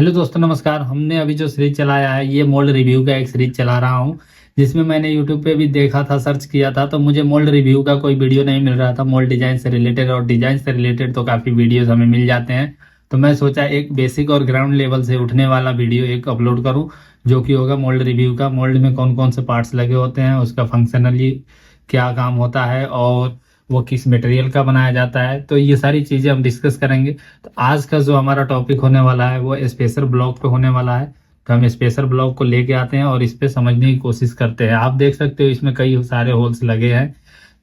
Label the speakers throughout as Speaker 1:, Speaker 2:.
Speaker 1: Hello दोस्तों, नमस्कार। हमने अभी जो सीरीज चलाया है ये मोल्ड रिव्यू का एक सीरीज चला रहा हूँ, जिसमें मैंने यूट्यूब पे भी देखा था, सर्च किया था, तो मुझे मोल्ड रिव्यू का कोई वीडियो नहीं मिल रहा था मोल्ड डिजाइन से रिलेटेड। और डिजाइन से रिलेटेड तो काफ़ी वीडियोस हमें मिल जाते हैं। तो मैं सोचा एक बेसिक और ग्राउंड लेवल से उठने वाला वीडियो एक अपलोड करूँ, जो कि होगा मोल्ड रिव्यू का। मोल्ड में कौन कौन से पार्ट्स लगे होते हैं, उसका फंक्शनली क्या काम होता है, और वो किस मटेरियल का बनाया जाता है, तो ये सारी चीज़ें हम डिस्कस करेंगे। तो आज का जो हमारा टॉपिक होने वाला है वो स्पेसर ब्लॉक पे होने वाला है। तो हम स्पेसर ब्लॉक को लेके आते हैं और इस पे समझने की कोशिश करते हैं। आप देख सकते हो इसमें कई सारे होल्स लगे हैं।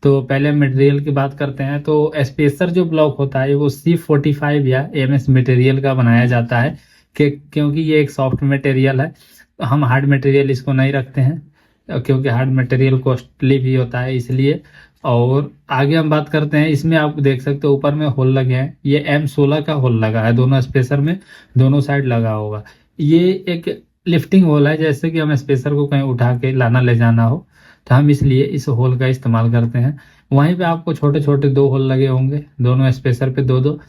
Speaker 1: तो पहले मटेरियल की बात करते हैं। तो स्पेसर जो ब्लॉक होता है वो C45 या MS मटेरियल का बनाया जाता है, क्योंकि ये एक सॉफ्ट मटेरियल है। हम हार्ड मटेरियल इसको नहीं रखते हैं, क्योंकि हार्ड मटेरियल कॉस्टली भी होता है, इसलिए। और आगे हम बात करते हैं। इसमें आप देख सकते हो ऊपर में होल लगे हैं। ये M16 का होल लगा है दोनों स्पेसर में, दोनों साइड लगा होगा। ये एक लिफ्टिंग होल है, जैसे कि हम स्पेसर को कहीं उठा के लाना ले जाना हो, तो हम इसलिए इस होल का इस्तेमाल करते हैं। वहीं पे आपको छोटे छोटे दो होल लगे होंगे, दोनों स्पेसर पे दो दो।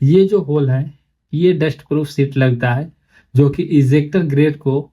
Speaker 1: ये जो होल है ये डस्ट प्रूफ सीट लगता है, जो कि इजेक्टर ग्रेड को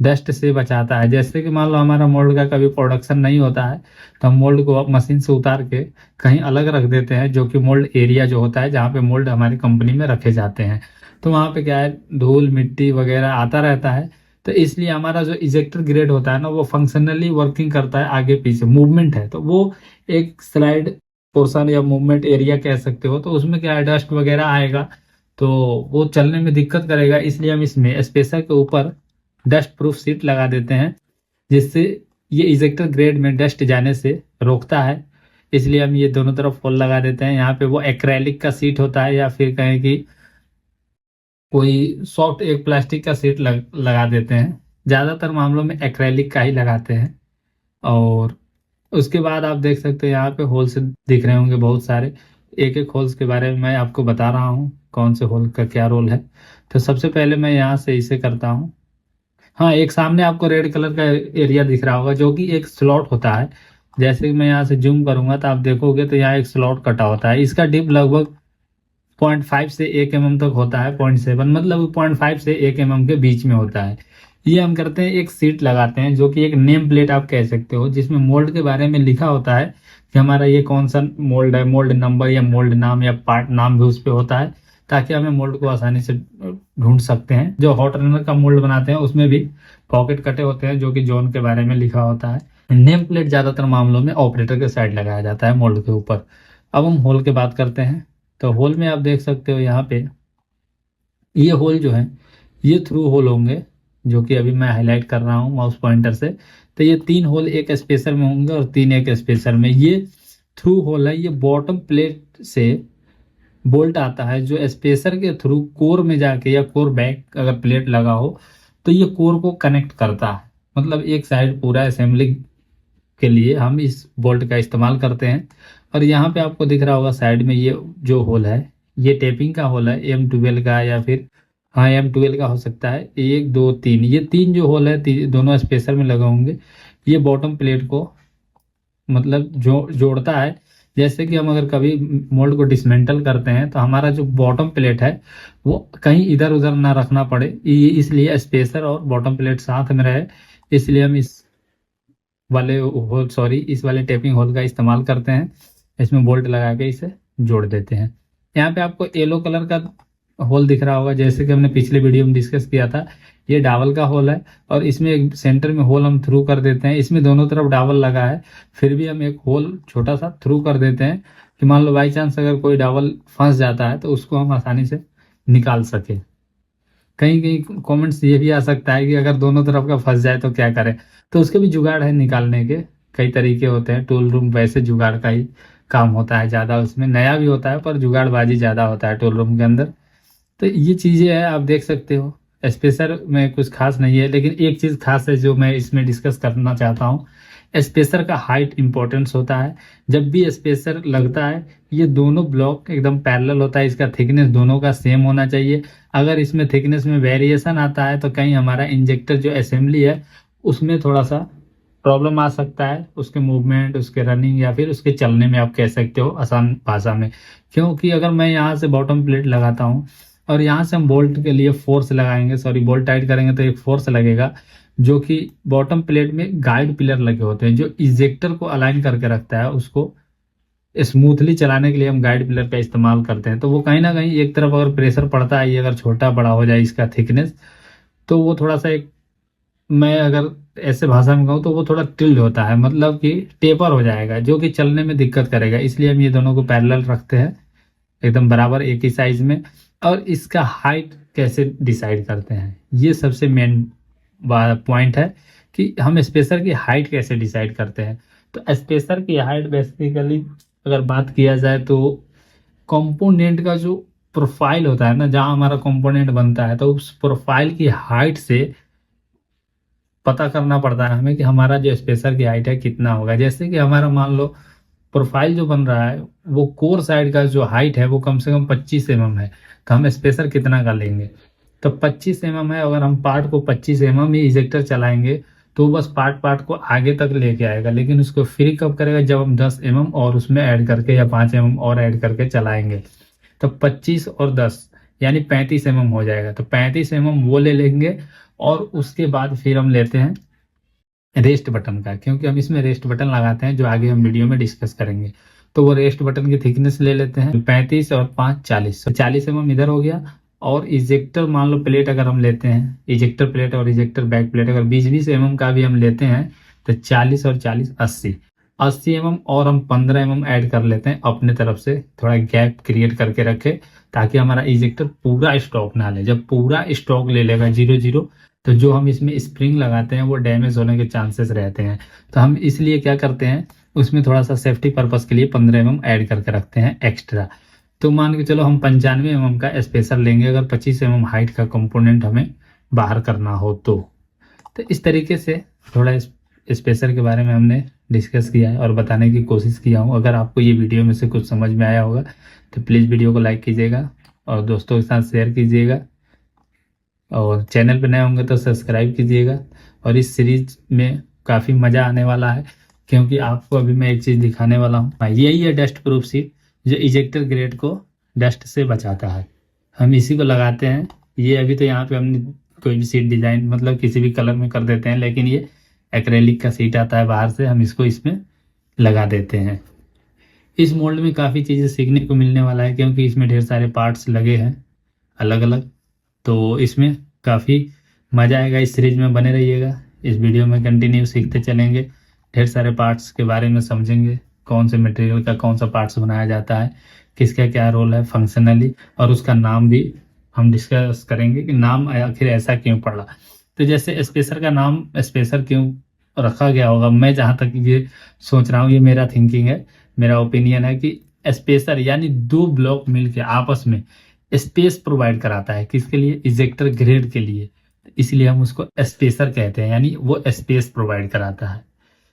Speaker 1: डस्ट से बचाता है। जैसे कि मान लो हमारा मोल्ड का कभी प्रोडक्शन नहीं होता है, तो हम मोल्ड को मशीन से उतार के कहीं अलग रख देते हैं, जो कि मोल्ड एरिया जो होता है जहाँ पे मोल्ड हमारी कंपनी में रखे जाते हैं। तो वहाँ पे क्या है, धूल मिट्टी वगैरह आता रहता है। तो इसलिए हमारा जो इजेक्टर ग्रेड होता है ना, वो फंक्शनली वर्किंग करता है। आगे पीछे मूवमेंट है तो वो एक स्लाइड पोर्शन या मूवमेंट एरिया कह सकते हो, तो उसमें क्या है, डस्ट वगैरह आएगा तो वो चलने में दिक्कत करेगा। इसलिए हम इसमें स्पेसर के ऊपर डस्ट प्रूफ सीट लगा देते हैं, जिससे ये इजेक्टर ग्रेड में डस्ट जाने से रोकता है। इसलिए हम ये दोनों तरफ होल लगा देते हैं। यहाँ पे वो एक्रेलिक का सीट होता है, या फिर कहें कि कोई सॉफ्ट एक प्लास्टिक का सीट लगा देते हैं। ज़्यादातर मामलों में एक्रेलिक का ही लगाते हैं। और उसके बाद आप देख सकते हैं यहाँ पे होल्स दिख रहे होंगे बहुत सारे। एक एक होल्स के बारे में मैं आपको बता रहा हूँ, कौन से होल का क्या रोल है। तो सबसे पहले मैं यहाँ से इसे करता हूँ। हाँ, एक सामने आपको रेड कलर का एरिया दिख रहा होगा, जो कि एक स्लॉट होता है। जैसे कि मैं यहाँ से जूम करूंगा तो आप देखोगे तो यहाँ एक स्लॉट कटा होता है। इसका डिप लगभग 0.5 से 1 mm तक होता है। 0.7 मतलब 0.5 से 1 mm के बीच में होता है। ये हम करते हैं, एक सीट लगाते हैं, जो कि एक नेम प्लेट आप कह सकते हो, जिसमें मोल्ड के बारे में लिखा होता है कि हमारा ये कौन सा मोल्ड है। मोल्ड नंबर या मोल्ड नाम या पार्ट नाम भी उस पर होता है, ताकि हमें मोल्ड को आसानी से ढूंढ सकते हैं। जो हॉट रनर का मोल्ड बनाते हैं उसमें भी पॉकेट कटे होते हैं, जो कि जोन के बारे में लिखा होता है। नेम प्लेट ज्यादातर मामलों में ऑपरेटर के साइड लगाया जाता है मोल्ड के ऊपर। अब हम होल की बात करते हैं। तो होल में आप देख सकते हो यहाँ पे ये होल जो है ये थ्रू होल होंगे, जो कि अभी मैं हाईलाइट कर रहा हूँ माउस पॉइंटर से। तो ये 3 होल एक स्पेसर में होंगे और 3 एक स्पेसर में। ये थ्रू होल है। ये बॉटम प्लेट से बोल्ट आता है, जो स्पेसर के थ्रू कोर में जाके, या कोर बैक अगर प्लेट लगा हो तो ये कोर को कनेक्ट करता है। मतलब एक साइड पूरा असेंबली के लिए हम इस बोल्ट का इस्तेमाल करते हैं। और यहाँ पे आपको दिख रहा होगा साइड में ये जो होल है, ये टेपिंग का होल है, M12 का, या फिर हाँ M12 का हो सकता है। 1 2 3, ये 3 जो होल है दोनों स्पेसर में लगे होंगे। ये बॉटम प्लेट को मतलब जो जोड़ता है। जैसे कि हम अगर कभी मोल्ड को डिसमेंटल करते हैं तो हमारा जो बॉटम प्लेट है वो कहीं इधर उधर ना रखना पड़े, इसलिए स्पेसर और बॉटम प्लेट साथ में रहे। इसलिए हम इस वाले टेपिंग होल का इस्तेमाल करते हैं। इसमें बोल्ट लगा के इसे जोड़ देते हैं। यहाँ पे आपको येलो कलर का होल दिख रहा होगा, जैसे कि हमने पिछले वीडियो में डिस्कस किया था। ये डावल का होल है, और इसमें एक सेंटर में होल हम थ्रू कर देते हैं। इसमें दोनों तरफ डावल लगा है, फिर भी हम एक होल छोटा सा थ्रू कर देते हैं, कि मान लो बाई चांस अगर कोई डावल फंस जाता है तो उसको हम आसानी से निकाल सके। कहीं कहीं कमेंट्स ये भी आ सकता है कि अगर दोनों तरफ का फंस जाए तो क्या करें। तो उसके भी जुगाड़ है निकालने के, कई तरीके होते हैं। टूल रूम वैसे जुगाड़ का ही काम होता है ज़्यादा, उसमें नया भी होता है पर जुगाड़बाजी ज़्यादा होता है टूल रूम के अंदर। तो ये चीज़ें हैं, आप देख सकते हो। स्पेसर में कुछ खास नहीं है, लेकिन एक चीज़ खास है जो मैं इसमें डिस्कस करना चाहता हूँ। स्पेसर का हाइट इंपॉर्टेंस होता है। जब भी स्पेसर लगता है ये दोनों ब्लॉक एकदम पैरेलल होता है। इसका थिकनेस दोनों का सेम होना चाहिए। अगर इसमें थिकनेस में वेरिएशन आता है तो कहीं हमारा इंजेक्टर जो असेंबली है उसमें थोड़ा सा प्रॉब्लम आ सकता है, उसके मूवमेंट, उसके रनिंग, या फिर उसके चलने में, आप कह सकते हो आसान भाषा में। क्योंकि अगर मैं यहाँ से बॉटम प्लेट लगाता हूँ और यहाँ से हम बोल्ट के लिए फोर्स लगाएंगे, सॉरी बोल्ट टाइट करेंगे तो एक फोर्स लगेगा जो कि बॉटम प्लेट में गाइड पिलर लगे होते हैं जो इजेक्टर को अलाइन करके रखता है। उसको स्मूथली चलाने के लिए हम गाइड पिलर का इस्तेमाल करते हैं। तो वो कहीं ना कहीं एक तरफ अगर प्रेशर पड़ता है, ये अगर छोटा बड़ा हो जाए इसका थिकनेस, तो वो थोड़ा सा एक, मैं अगर ऐसे भाषा में कहूँ तो वो थोड़ा टिल्ड होता है, मतलब कि टेपर हो जाएगा जो कि चलने में दिक्कत करेगा। इसलिए हम ये दोनों को पैरेलल रखते हैं एकदम बराबर एक ही साइज में। और इसका हाइट कैसे डिसाइड करते हैं, ये सबसे मेन पॉइंट है कि हम स्पेसर की हाइट कैसे डिसाइड करते हैं। तो स्पेसर की हाइट बेसिकली अगर बात किया जाए तो कंपोनेंट का जो प्रोफाइल होता है ना, जहाँ हमारा कंपोनेंट बनता है, तो उस प्रोफाइल की हाइट से पता करना पड़ता है हमें कि हमारा जो स्पेसर की हाइट है कितना होगा। जैसे कि हमारा मान लो प्रोफाइल जो बन रहा है वो कोर साइड का जो हाइट है वो कम से कम 25 mm है, तो हम स्पेसर कितना का लेंगे। तो 25 mm है, अगर हम पार्ट को 25 mm ही इजेक्टर चलाएंगे तो वो बस पार्ट को आगे तक लेके आएगा, लेकिन उसको फ्री कब करेगा जब हम 10 mm और उसमें ऐड करके या 5 mm और ऐड करके चलाएंगे। तो 25 और 10 यानी 35 mm हो जाएगा। तो 35 mm वो ले लेंगे। और उसके बाद फिर हम लेते हैं रेस्ट बटन का, क्योंकि हम इसमें रेस्ट बटन लगाते हैं जो आगे हम वीडियो में डिस्कस करेंगे। तो वो रेस्ट बटन की थिकनेस ले लेते हैं 35 और 5 40, तो 40 mm इधर हो गया। और इजेक्टर मान लो प्लेट अगर हम लेते हैं, इजेक्टर प्लेट और इजेक्टर बैक प्लेट अगर 20-20 mm का भी हम लेते हैं तो 40 और 40 80 mm और हम 15 mm ऐड कर लेते हैं अपने तरफ से, थोड़ा गैप क्रिएट करके रखे ताकि हमारा इजेक्टर पूरा स्टॉक ना ले। जब पूरा स्टॉक ले लेगा 0-0 तो जो हम इसमें स्प्रिंग लगाते हैं वो डैमेज होने के चांसेस रहते हैं। तो हम इसलिए क्या करते हैं, उसमें थोड़ा सा सेफ्टी पर्पस के लिए 15 mm ऐड करके रखते हैं एक्स्ट्रा। तो मान के चलो हम 95 mm का स्पेसर लेंगे अगर 25 mm हाइट का कंपोनेंट हमें बाहर करना हो तो इस तरीके से थोड़ा स्पेसर के बारे में हमने डिस्कस किया है और बताने की कोशिश किया हूँ। अगर आपको ये वीडियो में से कुछ समझ में आया होगा तो प्लीज़ वीडियो को लाइक कीजिएगा और दोस्तों के साथ शेयर कीजिएगा, और चैनल पर नए होंगे तो सब्सक्राइब कीजिएगा। और इस सीरीज में काफ़ी मज़ा आने वाला है क्योंकि आपको अभी मैं एक चीज़ दिखाने वाला हूँ, यही है डस्ट प्रूफ सीट जो इजेक्टर ग्रेड को डस्ट से बचाता है। हम इसी को लगाते हैं। ये अभी तो यहाँ पे हमने कोई भी सीट डिज़ाइन मतलब किसी भी कलर में कर देते हैं, लेकिन ये एक्रेलिक का सीट आता है बाहर से, हम इसको इसमें लगा देते हैं। इस मोल्ड में काफ़ी चीज़ें सीखने को मिलने वाला है क्योंकि इसमें ढेर सारे पार्ट्स लगे हैं अलग अलग, तो इसमें काफ़ी मज़ा आएगा। इस सीरीज में बने रहिएगा, इस वीडियो में कंटिन्यू सीखते चलेंगे, ढेर सारे पार्ट्स के बारे में समझेंगे, कौन से मटेरियल का कौन सा पार्ट्स बनाया जाता है, किसका क्या रोल है फंक्शनली, और उसका नाम भी हम डिस्कस करेंगे कि नाम आखिर ऐसा क्यों पड़ा। तो जैसे स्पेसर का नाम स्पेसर क्यों रखा गया होगा, मैं जहाँ तक ये सोच रहा हूँ, ये मेरा थिंकिंग है, मेरा ओपिनियन है कि स्पेसर यानी दो ब्लॉक मिलके आपस में स्पेस प्रोवाइड कराता है, किसके लिए, इजेक्टर ग्रेड के लिए, इसलिए हम उसको स्पेसर कहते हैं, यानी वो स्पेस प्रोवाइड कराता है।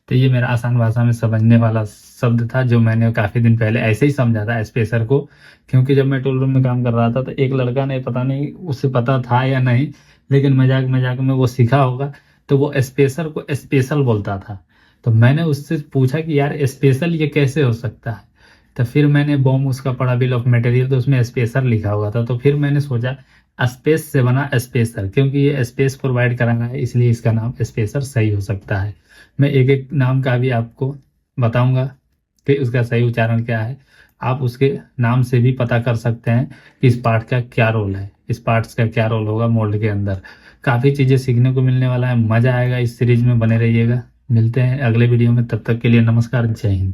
Speaker 1: तो ये मेरा आसान भाषा में समझने वाला शब्द था जो मैंने काफ़ी दिन पहले ऐसे ही समझा था स्पेसर को, क्योंकि जब मैं टूल रूम में काम कर रहा था तो एक लड़का ने, पता नहीं उसे पता था या नहीं, लेकिन मजाक मजाक में वो सीखा होगा, तो वो स्पेसर को स्पेशल बोलता था। तो मैंने उससे पूछा कि यार स्पेशल ये कैसे हो सकता है, तो फिर मैंने बॉम उसका पढ़ा बिल ऑफ मटेरियल, तो उसमें स्पेसर लिखा हुआ था। तो फिर मैंने सोचा स्पेस से बना स्पेसर, क्योंकि ये स्पेस प्रोवाइड कराना है इसलिए इसका नाम स्पेसर सही हो सकता है। मैं एक एक नाम का भी आपको बताऊंगा कि उसका सही उच्चारण क्या है, आप उसके नाम से भी पता कर सकते हैं कि इस पार्ट का क्या रोल है, इस पार्ट्स का क्या रोल होगा मोल्ड के अंदर। काफ़ी चीज़ें सीखने को मिलने वाला है, मज़ा आएगा, इस सीरीज में बने रहिएगा। मिलते हैं अगले वीडियो में, तब तक के लिए नमस्कार, जय हिंद।